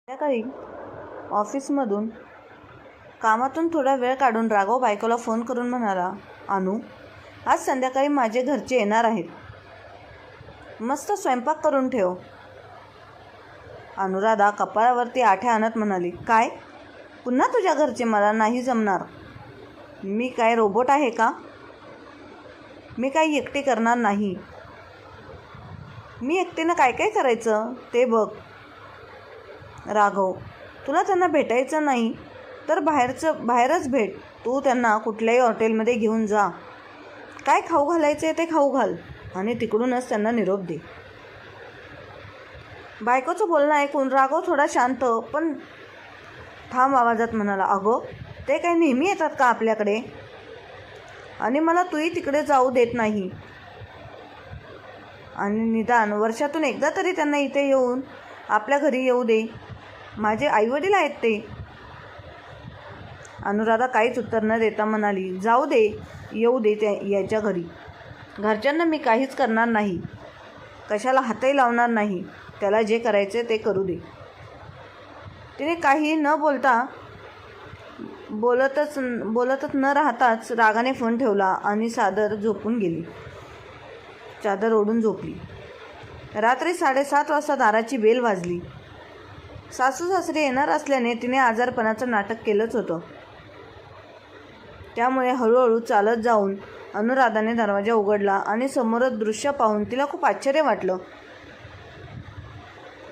संध्याकाळी ऑफिसमधून कामातून थोडा वेळ काढून राघव बायकोला फोन करून म्हणाला, अनु, आज संध्याकाळी माझे घरचे येणार आहेत. मस्त स्वयंपाक करून ठेव. अनुराधा कपाळावरती आठ्या आणत म्हणाली, काय? पुन्हा तुझ्या घरचे? मला नाही जमणार. मी काय रोबोट आहे का? मी काही एकटी करणार नाही. मी एकटीनं काय काय करायचं ते बघ. राघव, तुला त्यांना भेटायचं नाही तर बाहेरच भेट. तू त्यांना कुठल्याही हॉटेलमध्ये घेऊन जा. काय खाऊ घालायचे ते खाऊ घाल आणि तिकडूनच त्यांना निरोप दे. बायकोचं बोलणं ऐकून राघव थोडा शांत पण ठाम आवाजात म्हणाला, अगो, ते काय नेहमी येतात का आपल्याकडे? आणि मला तूही तिकडे जाऊ देत नाही. आणि निदान वर्षातून एकदा तरी त्यांना इथे येऊन आपल्या घरी येऊ दे. माझे आईवडील आहेत ते. अनुराधा काहीच उत्तर न देता म्हणाली, जाऊ दे, येऊ दे याच्या घरी. घरच्यांना मी काहीच करणार नाही. कशाला हातही लावणार नाही. त्याला जे करायचे ते करू दे. तिने काही न बोलता बोलतच न राहताच रागाने फोन ठेवला आणि झोपून गेली. चादर ओढून झोपली. रात्री 7:30 वाजता दाराची बेल वाजली. सासू सासरे येणार असल्याने तिने आजारपणाचं नाटक केलंच होतं. त्यामुळे हळूहळू चालत जाऊन अनुराधाने दरवाजा उघडला आणि समोरच दृश्य पाहून तिला खूप आश्चर्य वाटलं.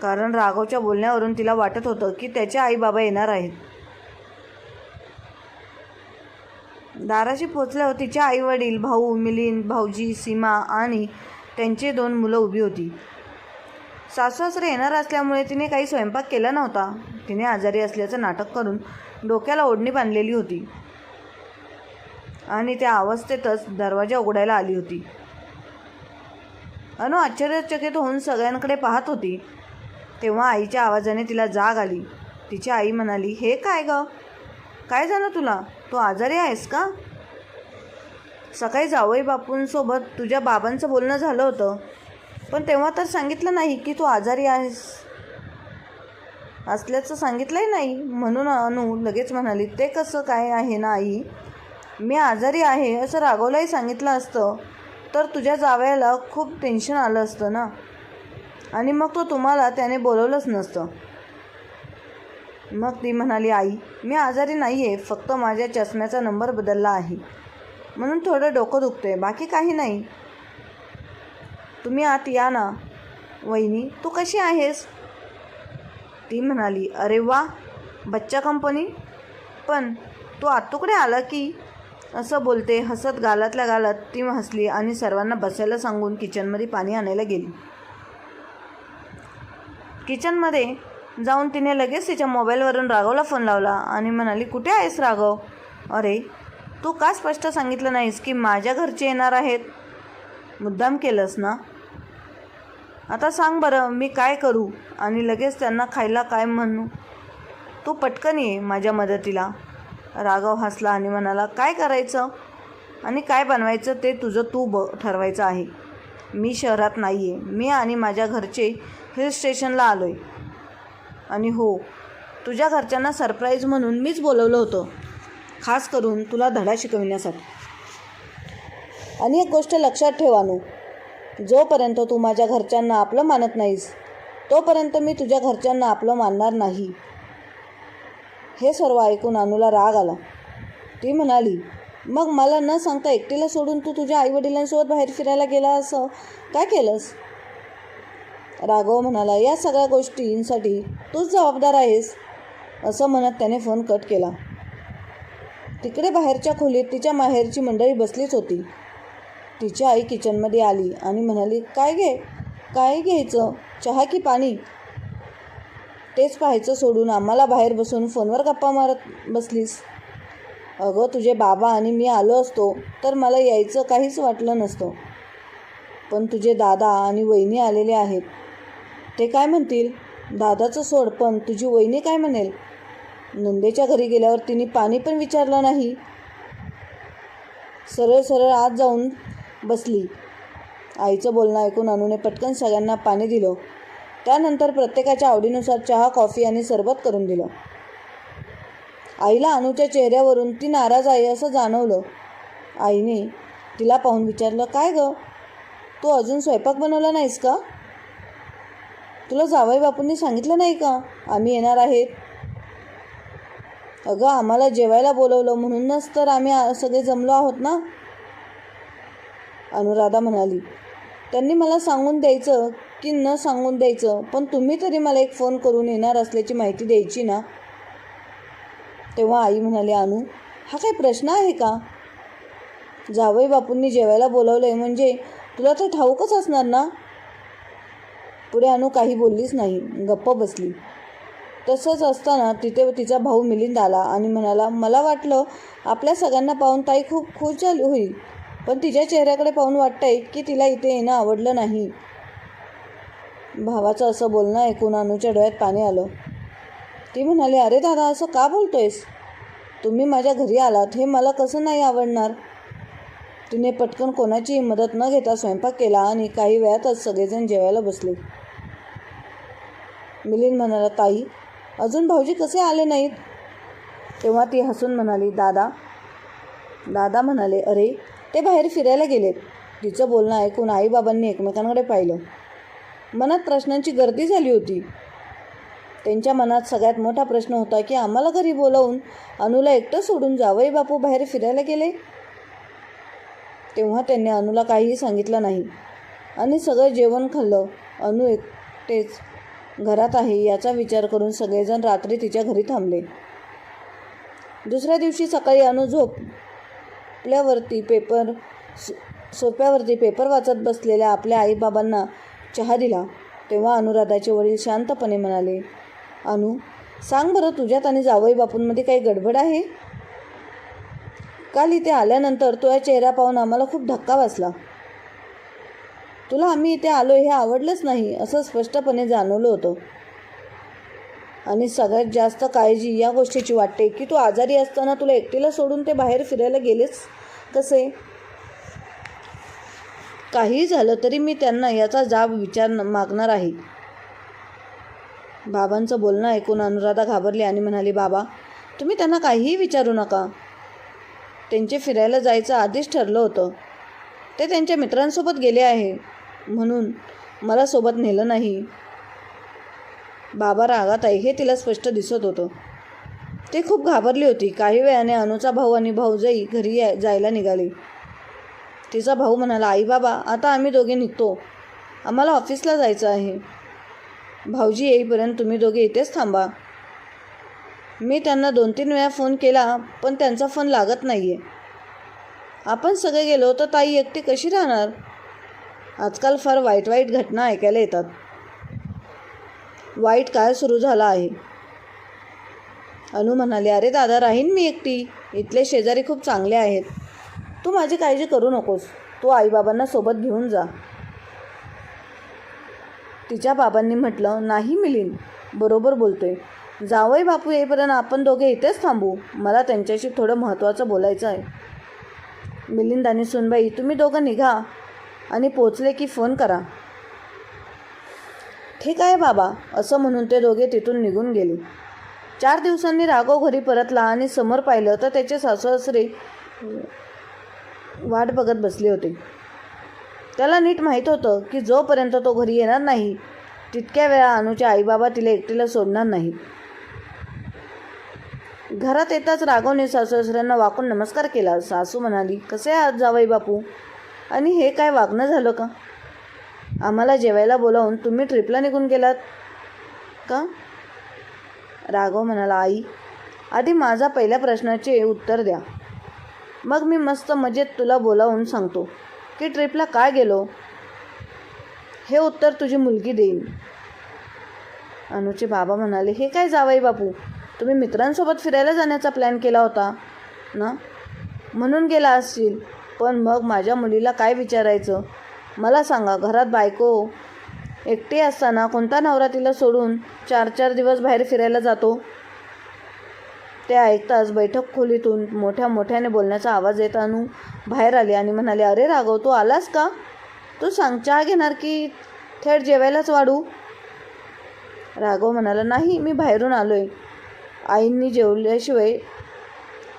कारण राघवच्या बोलण्यावरून तिला वाटत होतं की त्याचे आई बाबा येणार आहेत. दाराशी पोचल्यावर तिचे आई वडील, भाऊ मिलिंद, भाऊजी, सीमा आणि त्यांची 2 मुलं उभी होती. सासू-सासरे येणार असल्यामुळे तिने काही स्वयंपाक केला नव्हता. तिने आजारी असल्याचं नाटक करून डोक्याला ओढणी बांधलेली होती आणि त्या अवस्थेतच दरवाजा उघडायला आली होती. अनु आश्चर्यचकित होऊन सगळ्यांकडे पाहत होती. तेव्हा आईच्या आवाजाने तिला जाग आली. तिची आई म्हणाली, हे काय गं? काय झालं तुला? तू आजारी आहेस का? सकाळी जावई बापूंसोबत तुझ्या बाबांचं बोलणं झालं होतं, पण तेव्हा तर सांगितलं नाही की तू आजारी असल्याचं सांगितलंही नाही. म्हणून अनु लगेच म्हणाली, ते कसं काय आहे ना आई? मी आजारी आहे असं राघवलाही सांगितलं असतं तर तुझ्या जावयाला खूप टेन्शन आलं असतं ना, आणि मग तो तुम्हाला त्याने बोलवलंच नसतं. मग ती म्हणाली, आई, मी आजारी नाही आहे, फक्त माझ्या चष्म्याचा नंबर बदलला आहे म्हणून थोडं डोकं दुखतंय, बाकी काही नाही. तुम्ही आत या ना. वहिनी, तू कशी आहेस? ती म्हणाली, अरे वा, बच्चा कंपनी. पण तू आत्तूकडे आला की? असं बोलते हसत गालातल्या गालात ती हसली आणि सर्वांना बसायला सांगून किचनमध्ये पाणी आणायला गेली. किचनमध्ये जाऊन तिने लगेच तिच्या मोबाईलवरून राघवला फोन लावला आणि म्हणाली, कुठे आहेस राघव? अरे, तू का स्पष्ट सांगितलं नाहीस की माझ्या घरचे येणार आहेत? मुद्दाम केलंस ना? आता सांग बरं, मी काय करू आणि लगेच त्यांना खायला काय म्हणू? तू पटकन ये माझ्या मदतीला. राघव हसला आणि म्हणाला, काय करायचं आणि काय बनवायचं ते तुझं तू ठरवायचं आहे. मी शहरात नाही आहे. मी आणि माझ्या घरचे हिल स्टेशनला आलो आहे. आणि हो, तुझ्या घरच्यांना सरप्राईज म्हणून मीच बोलवलं होतं, खास करून तुला धडा शिकविण्यासाठी. आणि एक गोष्ट लक्षात ठेव अनु, जोपर्यंत तू माझ्या घरच्यांना आपलं मानत नाहीस तोपर्यंत मी तुझ्या घरच्यांना आपलं मानणार नाही. हे सर्व ऐकून अनुला राग आला. ती म्हणाली, मग मला न सांगता एकटीला सोडून तू तुझ्या आईवडिलांसोबत बाहेर फिरायला गेला असं काय केलंस? राघव म्हणाला, या सगळ्या गोष्टींसाठी तूच जबाबदार आहेस. असं म्हणत त्याने फोन कट केला. तिकडे बाहेरच्या खोलीत तिच्या माहेरची मंडळी बसलीच होती. तिची आई किचनमध्ये आली आणि म्हणाली, काय घ्यायचं, चहा की पाणी? तेच पाहायचं सोडून आम्हाला बाहेर बसून फोनवर गप्पा मारत बसलीस. अगं, तुझे बाबा आणि मी आलो असतो तर मला यायचं काहीच वाटलं नसतं, पण तुझे दादा आणि वहिनी आलेले आहेत. ते काय म्हणतील? दादाचं सोड, पण तुझी वहिनी काय म्हणेल? नंदेच्या घरी गेल्यावर तिने पाणी पण विचारलं नाही. सरळ आत जाऊन बसली. आईचं बोलणं ऐकून अनुने पटकन सगळ्यांना पाणी दिलं त्यानंतर प्रत्येकाच्या आवडीनुसार चहा, कॉफी आणि सरबत करून दिलं. आईला अनुच्या चेहऱ्यावरून ती नाराज आहे असं जाणवलं. आईने तिला पाहून विचारलं, काय गं, तू अजून स्वयंपाक बनवला नाहीस का? तुला जावई बापूंनी सांगितलं नाही का आम्ही येणार आहेत? अगं, आम्हाला जेवायला बोलवलं म्हणूनच तर आम्ही सगळे जमलो आहोत ना, अनुराधा म्हणाली. त्यांनी मला सांगून द्यायचं की न सांगून द्यायचं, पण तुम्ही तरी मला एक फोन करून येणार असल्याची माहिती द्यायची ना. तेव्हा आई म्हणाली, अनु, हा काही प्रश्न आहे का? जावई बापूंनी जेवायला बोलवलं आहे म्हणजे तुला तर ठाऊकच असणार ना. पुढे अनु काही बोललीच नाही, गप्प बसली. तसंच असताना तिथे तिचा भाऊ मिलिंद आला आणि म्हणाला, मला वाटलं आपल्या सगळ्यांना पाहून ताई खूप खुश झाली होईल, पण तिच्या चेहऱ्याकडे पाहून वाटतंय की तिला इथे येणं आवडलं नाही. भावाचं असं बोलणं ऐकून अनुच्या डोळ्यात पाणी आलं. ती म्हणाली, अरे दादा, असं का बोलतोयस? तुम्ही माझ्या घरी आलात हे मला कसं नाही आवडणार? तिने पटकन कोणाचीही मदत न घेता स्वयंपाक केला आणि काही वेळातच सगळेजण जेवायला बसले. मिलिंद म्हणाला, ताई, अजून भाऊजी कसे आले नाहीत? तेव्हा ती हसून म्हणाली, दादा म्हणाले, अरे ते बाहेर फिरायला गेलेत. तिचं बोलणं ऐकून आईबाबांनी एकमेकांकडे पाहिलं. मनात प्रश्नांची गर्दी झाली होती. त्यांच्या मनात सगळ्यात मोठा प्रश्न होता की आम्हाला घरी बोलावून अनुला एकटं सोडून जावई बापू बाहेर फिरायला गेले. तेव्हा त्यांनी अनुला काहीही सांगितलं नाही आणि सगळं जेवण खाल्लं. अनु एकटेच घरात आहे याचा विचार करून सगळेजण रात्री तिच्या घरी थांबले. दुसऱ्या दिवशी सकाळी अनु सोफ्यावरती पेपर वाचत बसलेल्या आपल्या आईबाबांना चहा दिला. तेव्हा अनुराधाचे वडील शांतपणे म्हणाले, अनु, सांग बरं, तुझ्यात आणि जावई बापूंमध्ये काही गडबड आहे? काल इथे आल्यानंतर तुझा चेहरा पाहून आम्हाला खूप धक्का बसला. तुला आम्ही इथे आलो हे आवडलंच नाही असं स्पष्टपणे जाणवलं होतं. आणि सगळ्यात जास्त काळजी या गोष्टीची वाटते की तू आजारी असताना तुला एकटीला सोडून ते बाहेर फिरायला गेलेच कसे? काही झालं तरी मी त्यांना याचा जाब मागणार आहे. बाबांचं बोलणं ऐकून अनुराधा घाबरली आणि म्हणाली, बाबा, तुम्ही त्यांना काहीही विचारू नका. त्यांचे फिरायला जायचं आधीच ठरलं होतं. ते त्यांच्या मित्रांसोबत गेले आहे म्हणून मला सोबत नेलं नाही. बाबा रागात आहे हे तिला स्पष्ट दिसत होतं. ती खूप घाबरली होती. काही वेळाने अनुचा भाऊ आणि भाऊजाई घरी जायला निघाले. तिचा भाऊ म्हणाला, आई बाबा, आता आम्ही दोघे निघतो, आम्हाला ऑफिसला जायचं आहे. भाऊजी येईपर्यंत तुम्ही दोघे इथेच थांबा. मी त्यांना 2-3 वेळा फोन केला पण त्यांचा फोन लागत नाही आहे. आपण सगळे गेलो तर ताई एकटी कशी राहणार? आजकाल फार वाईट घटना ऐकायला येतात. वाईट काळ सुरू झाला आहे. अनु म्हणाली, अरे दादा, राहीन मी एकटी. इथले शेजारी खूप चांगले आहेत. तू माझी काळजी करू नकोस. तू आईबाबांना सोबत घेऊन जा. तिच्या बाबांनी म्हटलं, नाही मिलिंद बरोबर बोलतोय. जावई बापू येईपर्यंत आपण दोघे इथेच थांबू. मला त्यांच्याशी थोडं महत्त्वाचं बोलायचं आहे. मिलिंद आणि सुनबाई, तुम्ही दोघं निघा आणि पोचले की फोन करा. ठीक आहे बाबा, असं म्हणून ते दोघे तिथून निघून गेले. 4 दिवसांनी राघव घरी परतला आणि समोर पाहिलं तर त्याचे सासू-सासरे वाट बघत बसले होते. त्याला नीट माहीत होतं की जोपर्यंत तो घरी येणार नाही तितक्या वेळा अनुचे आईबाबा तिला एकटीला सोडणार नाहीत. घरात येताच राघवने सासू-सासऱ्यांना वाकून नमस्कार केला. सासू म्हणाली, कसे आहात जावई बापू? आणि हे काय वागणं झालं का? आम्हाला जेवायला बोलावून तुम्ही ट्रिपला निघून गेलात का? राघव म्हणाला, आई, आधी माझा पहिल्या प्रश्नाचे उत्तर द्या, मग मी मस्त मजेत तुला बोलावून सांगतो की ट्रिपला काय गेलो. हे उत्तर तुझी मुलगी देईल. अनुचे बाबा म्हणाले, हे काय जावई बापू, तुम्ही मित्रांसोबत फिरायला जाण्याचा प्लॅन केला होता ना, म्हणून गेला असशील. पण मग माझ्या मुलीला काय विचारायचं? मला सांगा, घरात बायको एकटी असताना कोणता नवरा तिला सोडून 4-4 दिवस बाहेर फिरायला जातो? ते ऐकताच बैठक खोलीतून मोठ्याने बोलण्याचा आवाज येत अनु बाहेर आली आणि म्हणाले, अरे राघव, तू आलास का? तू सांग, चहा घेणार की थेट जेवायलाच वाढू? राघव म्हणाला, नाही, मी बाहेरून आलोय. आईंनी जेवल्याशिवाय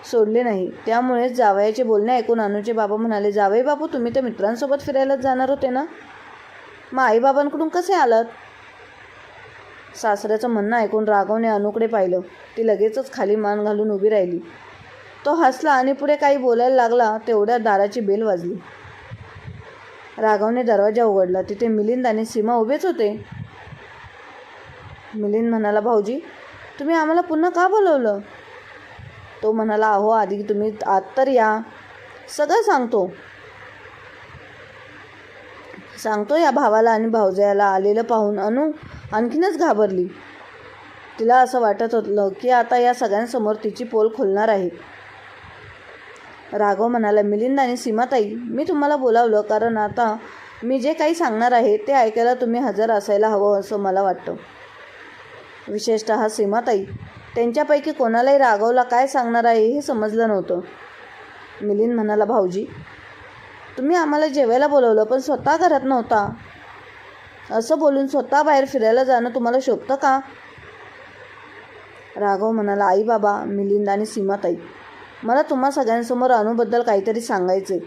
सोडले नाही. त्यामुळेच जावयाचे बोलणे ऐकून अनुचे बाबा म्हणाले, जावई बापू, तुम्ही तर मित्रांसोबत फिरायलाच जाणार होते ना, मग आईबाबांकडून कसे आलात? सासऱ्याचं म्हणणं ऐकून राघवने अनुकडे पाहिलं. ती लगेचच खाली मान घालून उभी राहिली. तो हसला आणि पुढे काही बोलायला लागला. तेवढ्या दाराची बेल वाजली. राघवने दरवाजा उघडला. तिथे मिलिंद आणि सीमा उभेच होते. मिलिंद म्हणाला, भाऊजी, तुम्ही आम्हाला पुन्हा का बोलवलं? तो म्हणाला, अहो, आधी तुम्ही आत तर या, सगळं सांगतो या भावाला आणि भाऊजयाला. आलेलं पाहून अनु आणखीनच घाबरली. तिला असं वाटत होतं की आता या सगळ्यांसमोर तिची पोल खोलणार आहे. राघव म्हणाला, मिलिंद आणि सीमाताई, मी तुम्हाला बोलावलं कारण आता मी जे काही सांगणार आहे ते ऐकायला तुम्ही हजर असायला हवं असं मला वाटतं. विशेषतः सीमाताई. त्यांच्यापैकी कोणालाही राघवला काय सांगणार आहे हे समजलं नव्हतं. मिलिंद म्हणाला, भाऊजी, तुम्ही आम्हाला जेवायला बोलवलं पण स्वतः घरात नव्हता. असं बोलून स्वतः बाहेर फिरायला जाणं तुम्हाला शोभतं का? राघव म्हणाला, आई बाबा, मिलिंद आणि सीमाताई, मला तुम्हा सगळ्यांसमोर अनुबद्दल काहीतरी सांगायचे.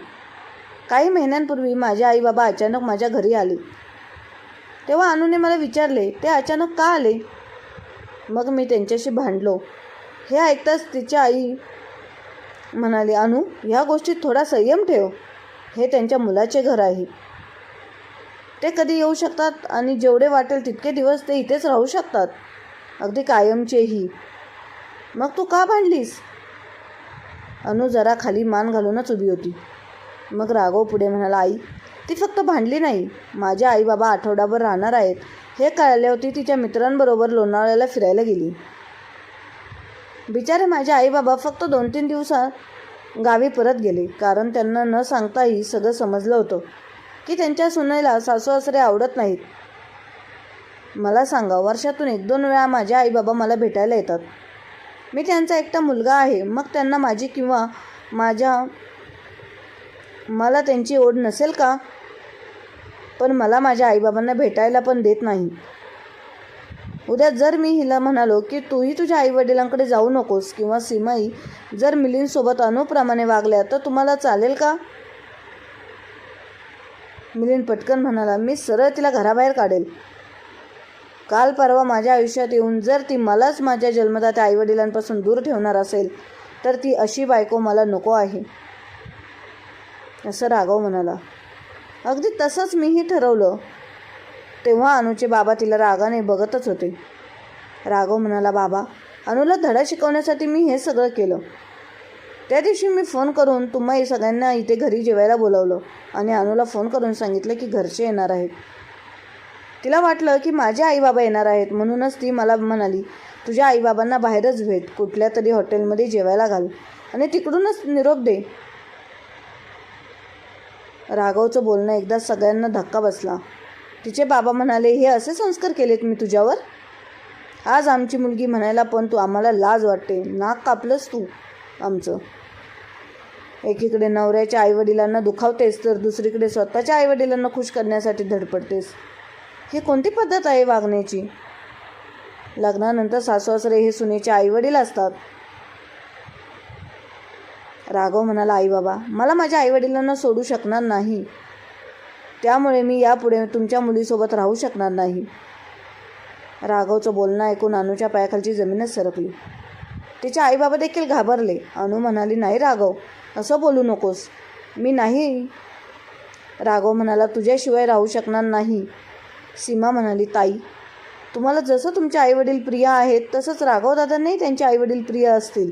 काही महिन्यांपूर्वी माझे आई बाबा अचानक माझ्या घरी आले. तेव्हा अनुने मला विचारले, ते अचानक का आले? मग मी त्यांच्याशी भांडलो. हे ऐकताच तिची आई म्हणाली, अनु, ह्या गोष्टीत थोडा संयम ठेव. हे त्यांच्या मुलाचे घर आहे. ते कधी येऊ शकतात आणि जेवढे वाटेल तितके दिवस ते इथेच राहू शकतात, अगदी कायमचेही. मग तू का भांडलीस? अनु जरा खाली मान घालूनच उभी होती. मग राघव पुढे म्हणाला, आई, ती फक्त भांडली नाही. माझे आई बाबा आठवडाभर राहणार आहेत हे कळल्यावर तिच्या मित्रांबरोबर लोणावळ्याला फिरायला गेली. बिचारे माझे आई बाबा फक्त 2-3 दिवसात गावी परत गेले, कारण त्यांना न सांगताही सगळं समजलं होतं की त्यांच्या सुनेला सासू सासरे आवडत नाहीत. मला सांगा, वर्षातून 1-2 वेळा माझे आई बाबा मला भेटायला येतात. मी त्यांचा एकटा मुलगा आहे. मग त्यांना माझी किंवा मला त्यांची ओढ नसेल का? पण मला माझ्या आईबाबांना भेटायला पण देत नाही. उद्या जर मी हिला म्हणालो की तूही तुझ्या आईवडिलांकडे जाऊ नकोस किंवा सीमाई जर मिलिंदसोबत अनुप्रमाणे वागल्या तर तुम्हाला चालेल का? मिलिंद पटकन म्हणाला, मी सरळ तिला घराबाहेर काढेल. काल परवा माझ्या आयुष्यात येऊन जर ती मलाच माझ्या जन्मदात्या आईवडिलांपासून दूर ठेवणार असेल तर ती अशी बायको मला नको आहे, असं राघव म्हणाला. अगदी तसंच मीही ठरवलं. तेव्हा अनुचे बाबा तिला रागाने बघतच होते. राघव म्हणाला, बाबा, अनुला धडा शिकवण्यासाठी मी हे सगळं केलं. त्या दिवशी मी फोन करून तुम्हा सगळ्यांना इथे घरी जेवायला बोलावलं आणि अनुला फोन करून सांगितलं की घरचे येणार आहेत. तिला वाटलं की माझे आईबाबा येणार आहेत, म्हणूनच ती मला म्हणाली, तुझ्या आईबाबांना बाहेरच भेट, कुठल्या तरी हॉटेलमध्ये जेवायला घाल आणि तिकडूनच निरोप दे. राघवचं बोलणं एकदा सगळ्यांना धक्का बसला. तिचे बाबा म्हणाले, हे असे संस्कार केलेत मी तुझ्यावर? आज आमची मुलगी म्हणायला पण तू आम्हाला लाज वाटते. नाक कापलंस तू आमचं. एकीकडे नवऱ्याच्या आईवडिलांना दुखावतेस तर दुसरीकडे स्वतःच्या आईवडिलांना खुश करण्यासाठी धडपडतेस. ही कोणती पद्धत आहे वागण्याची? लग्नानंतर सासू-सासरे हे सुनेचे आईवडील असतात. राघव म्हणाला, आई बाबा, मला माझ्या आईवडिलांना सोडू शकणार नाही. त्यामुळे मी यापुढे तुमच्या मुलीसोबत राहू शकणार नाही. राघवचं बोलणं ऐकून अनुच्या पायाखालची जमीनच सरकली. तिचे आईबाबा देखील घाबरले. अनु म्हणाली, नाही राघव, असं बोलू नकोस. मी नाही. राघव म्हणाला, तुझ्याशिवाय राहू शकणार नाही. सीमा म्हणाली, ताई, तुम्हाला जसं तुमचे आईवडील प्रिय आहेत तसंच राघवदादांनाही त्यांचे आईवडील प्रिय असतील.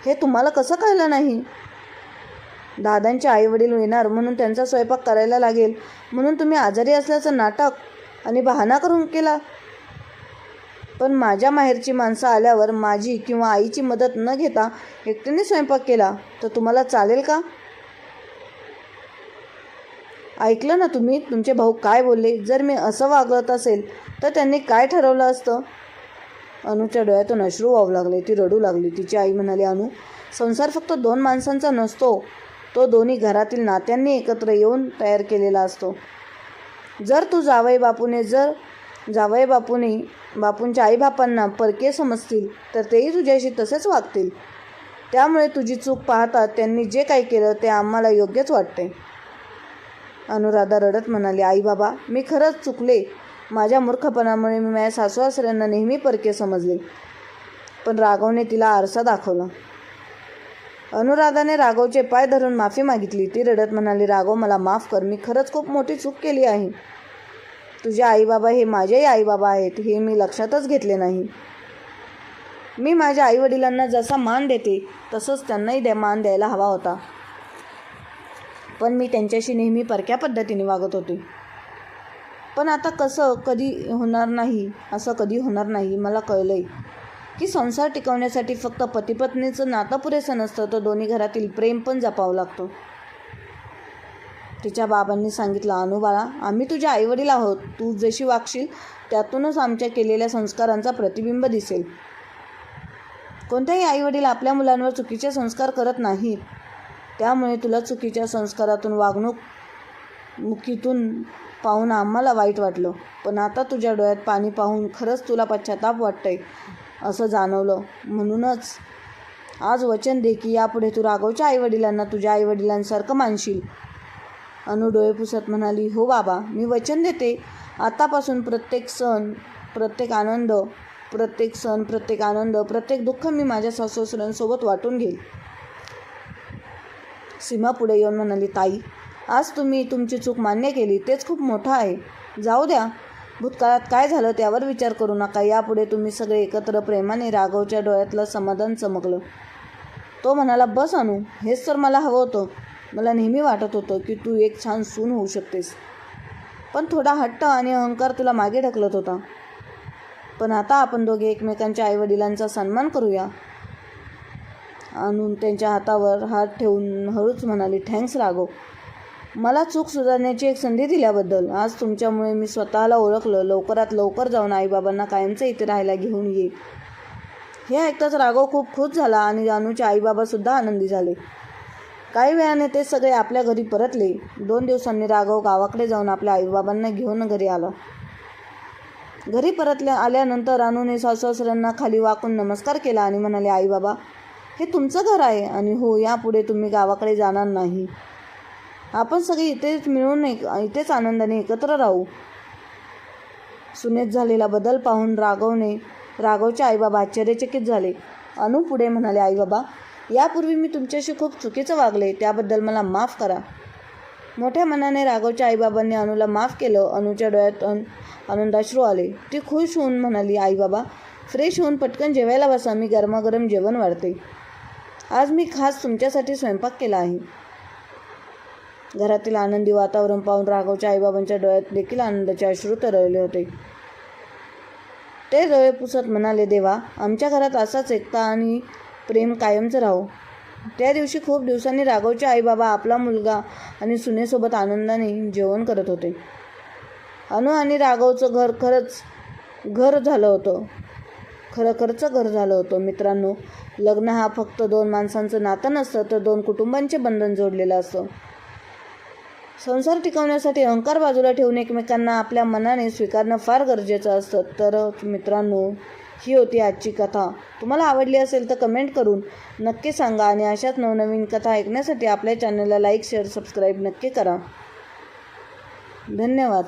हे तुम्हाला कसं कळलं नाही? दादांचे आईवडील येणार म्हणून त्यांचा स्वयंपाक करायला लागेल म्हणून तुम्ही आजारी असल्याचं नाटक आणि बहाणा करून केला. पण माझ्या माहेरची माणसं आल्यावर माझी किंवा आईची मदत न घेता एकटीने स्वयंपाक केला तर तुम्हाला चालेल का? ऐकलं ना तुम्ही तुमचे भाऊ काय बोलले? जर मी असं वागत असेल तर त्यांनी काय ठरवलं असतं? अनुच्या डोळ्यातून अश्रू वाहू लागले. ती रडू लागली. तिची आई म्हणाली, अनु, संसार फक्त 2 माणसांचा नसतो. तो दोन्ही घरातील नात्यांनी एकत्र येऊन तयार केलेला असतो. जर तू जावई बापूने जर जावई बापूंच्या आईबापांना परके समजतील तर तेही तुझ्याशी तसेच वागतील. त्यामुळे तुझी चूक पाहता त्यांनी जे काही केलं ते आम्हाला योग्यच वाटते. अनुराधा रडत म्हणाली, आई बाबा, मी खरंच चुकले. माझ्या मूर्खपणामुळे मी माझ्या सासू-सासऱ्यांना नेहमी परके समजले. पण राघवने तिला आरसा दाखवला. अनुराधाने राघवचे पाय धरून माफी मागितली. ती रडत म्हणाली, राघव, मला माफ कर. मी खरंच खूप मोठी चूक केली आहे. तुझे आईबाबा हे माझेही आईबाबा आहेत हे मी लक्षातच घेतले नाही. मी माझ्या आईवडिलांना जसा मान देते तसंच त्यांनाही मान द्यायला हवा होता. पण मी त्यांच्याशी नेहमी परक्या पद्धतीने वागत होते. पण आता असं कधी होणार नाही. मला कळलंय की संसार टिकवण्यासाठी फक्त पतीपत्नीचं नातं पुरेसं नसतं, तर दोन्ही घरातील प्रेम पण जपावं लागतं. तिच्या बाबांनी सांगितलं, अनु बाळा, आम्ही तुझे आईवडील आहोत. तू जशी वागशील त्यातूनच आमच्या केलेल्या संस्कारांचा प्रतिबिंब दिसेल. कोणत्याही आईवडील आपल्या मुलांवर चुकीचे संस्कार करत नाहीत. त्यामुळे तुला चुकीच्या संस्कारातून वागणुकीतून पाहून आम्हाला वाईट वाटलं. पण आता तुझ्या डोळ्यात पाणी पाहून खरंच तुला पश्चाताप वाटतंय असं जाणवलं. म्हणूनच आज वचन दे की यापुढे तू राघवच्या आईवडिलांना तुझ्या आईवडिलांसारखं मानशील. अनु डोळे पुसत म्हणाली, हो बाबा, मी वचन देते. आतापासून प्रत्येक सण, प्रत्येक आनंद, प्रत्येक दुःख मी माझ्या सासू-सासऱ्यांसोबत वाटून घेईल. सीमा पुढे येऊन म्हणाली, ताई, आज तुम्ही तुमची चूक मान्य केली तेच खूप मोठं आहे. जाऊ द्या, भूतकाळात काय झालं त्यावर विचार करू नका. यापुढे तुम्ही सगळे एकत्र प्रेमाने. राघवच्या डोळ्यातलं समाधान चमकलं. तो म्हणाला, बस अनु, हेच तर मला हवं होतं. मला नेहमी वाटत होतं की तू एक छान सून होऊ शकतेस. पण थोडा हट्ट आणि अहंकार तुला मागे ढकलत होता. पण आता आपण दोघे एकमेकांच्या आईवडिलांचा सन्मान करूया. अनु त्यांच्या हातावर हात ठेवून हळूच म्हणाली, थँक्स राघव, मला चूक सुधारण्याची एक संधी दिल्याबद्दल. आज तुमच्यामुळे मी स्वतःला ओळखलं. लवकरात लवकर जाऊन आईबाबांना कायमचं इथे राहायला घेऊन येईल. हे ऐकताच राघव खूप खुश झाला आणि अनुचे आईबाबासुद्धा आनंदी झाले. काही वेळाने ते सगळे आपल्या घरी परतले. 2 दिवसांनी राघव गावाकडे जाऊन आपल्या आईबाबांना घेऊन घरी आला. घरी आल्यानंतर अनुने सासू-सासऱ्यांना खाली वाकून नमस्कार केला आणि म्हणाले, आई बाबा, हे तुमचं घर आहे आणि हो, यापुढे तुम्ही गावाकडे जाणार नाही. आपण सगळे इथेच आनंदाने एकत्र राहू. सुनेत झालेला बदल पाहून राघवचे आईबाबा आश्चर्यचकित झाले. अनु पुढे म्हणाले, आई बाबा, यापूर्वी मी तुमच्याशी खूप चुकीचं वागले, त्याबद्दल मला माफ करा. मोठ्या मनाने राघवच्या आईबाबांनी अनुला माफ केलं. अनुच्या डोळ्यात आनंदाश्रू आले. ती खुश होऊन म्हणाली, आई बाबा, फ्रेश होऊन पटकन जेवायला बसा. मी गरमागरम जेवण वाढते. आज मी खास तुमच्यासाठी स्वयंपाक केला आहे. घरातील आनंदी वातावरण पाहून राघवच्या आईबाबांच्या डोळ्यात देखील आनंदाचे अश्रू तरळले होते. ते डोळे पुसत म्हणाले, देवा, आमच्या घरात असाच एकता आणि प्रेम कायमचं राहो. त्या दिवशी खूप दिवसांनी राघवचे आईबाबा आपला मुलगा आणि सुनेसोबत आनंदाने जेवण करत होते. अनु आणि राघवचं घर खरंच घर झालं होतं. मित्रांनो, लग्न हा फक्त 2 माणसांचं नातं नसतं, तर 2 कुटुंबांचे बंधन जोडलेलं असतं. संसार टिकवण्यासाठी अहंकार बाजूला ठेवून एकमेकांना आपल्या मनाने स्वीकारणं फार गरजेचं असतं. तर मित्रांनो, ही होती आजची कथा. तुम्हाला आवडली असेल तर कमेंट करून नक्की सांगा आणि अशाच नवनवीन कथा ऐकण्यासाठी आपल्या चॅनलला लाईक, शेअर, सबस्क्राईब नक्की करा. धन्यवाद.